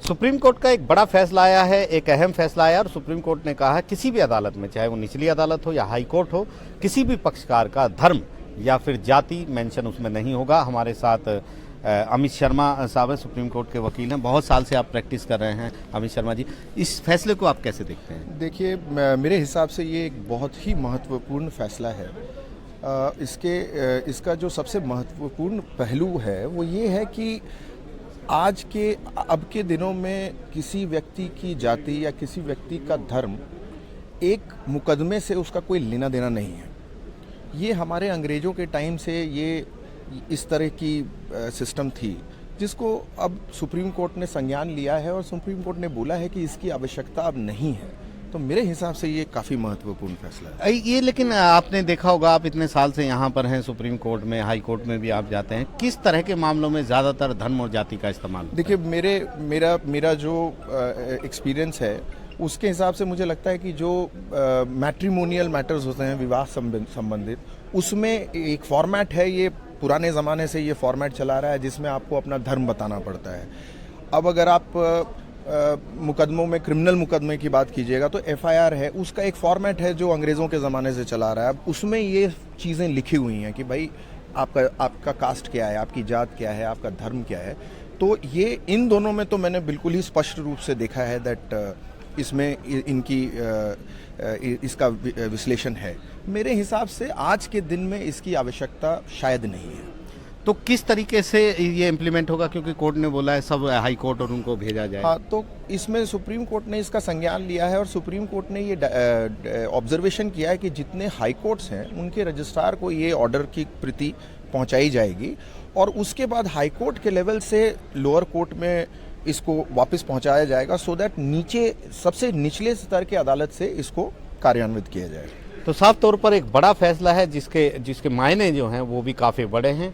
Supreme court का एक बड़ा फैसला आया है, एक अहम फैसला आया और सुप्रीम कोर्ट ने कहा किसी भी अदालत में, चाहे वो निचली अदालत हो या हाई कोर्ट हो, किसी भी पक्षकार का धर्म या फिर जाति मेंशन उसमें नहीं होगा। हमारे साथ अमित शर्मा साहब हैं, सुप्रीम कोर्ट के वकील हैं। बहुत साल से आप प्रैक्टिस कर रहे हैं अमित शर्मा जी, इस फैसले को आप कैसे देखते हैं? देखिए, मेरे हिसाब से ये एक बहुत ही महत्वपूर्ण फैसला है। इसका जो सबसे महत्वपूर्ण पहलू है वो ये है कि अब के दिनों में किसी व्यक्ति की जाति या किसी व्यक्ति का धर्म एक मुकदमे से उसका कोई लेना देना नहीं है। ये हमारे अंग्रेज़ों के टाइम से ये इस तरह की सिस्टम थी, जिसको अब सुप्रीम कोर्ट ने संज्ञान लिया है और सुप्रीम कोर्ट ने बोला है कि इसकी आवश्यकता अब नहीं है। तो मेरे हिसाब से ये काफ़ी महत्वपूर्ण फैसला है। ये लेकिन आपने देखा होगा, आप इतने साल से यहाँ पर हैं, सुप्रीम कोर्ट में, हाई कोर्ट में भी आप जाते हैं, किस तरह के मामलों में ज़्यादातर धर्म और जाति का इस्तेमाल होता है? देखिए, मेरा जो एक्सपीरियंस है उसके हिसाब से मुझे लगता है कि जो मैट्रिमोनियल मैटर्स होते हैं, विवाह संबंधित, उसमें एक फॉर्मेट है, ये पुराने ज़माने से ये फॉर्मेट चला रहा है जिसमें आपको अपना धर्म बताना पड़ता है। अब अगर आप मुकदमों में, क्रिमिनल मुकदमे की बात कीजिएगा तो एफआईआर है, उसका एक फॉर्मेट है जो अंग्रेज़ों के ज़माने से चला रहा है। अब उसमें ये चीज़ें लिखी हुई हैं कि भाई आपका कास्ट क्या है, आपकी जात क्या है, आपका धर्म क्या है। तो ये इन दोनों में तो मैंने बिल्कुल ही स्पष्ट रूप से देखा है दैट इसमें इसका विश्लेषण है। मेरे हिसाब से आज के दिन में इसकी आवश्यकता शायद नहीं है। तो किस तरीके से ये इम्प्लीमेंट होगा, क्योंकि कोर्ट ने बोला है सब हाई कोर्ट और उनको भेजा जाए? हाँ, तो इसमें सुप्रीम कोर्ट ने इसका संज्ञान लिया है और सुप्रीम कोर्ट ने ये ऑब्जर्वेशन किया है कि जितने हाई कोर्ट्स हैं उनके रजिस्ट्रार को ये ऑर्डर की प्रति पहुंचाई जाएगी और उसके बाद हाई कोर्ट के लेवल से लोअर कोर्ट में इसको वापस पहुंचाया जाएगा, सो दैट नीचे सबसे निचले स्तर के अदालत से इसको कार्यान्वित किया जाएगा। तो साफ तौर पर एक बड़ा फैसला है जिसके मायने जो हैं वो भी काफ़ी बड़े हैं।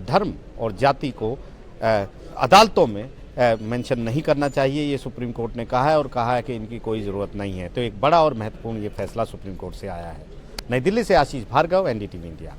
धर्म और जाति को अदालतों में मेंशन नहीं करना चाहिए, ये सुप्रीम कोर्ट ने कहा है और कहा है कि इनकी कोई ज़रूरत नहीं है। तो एक बड़ा और महत्वपूर्ण ये फैसला सुप्रीम कोर्ट से आया है। नई दिल्ली से आशीष भार्गव, एनडीटीवी इंडिया।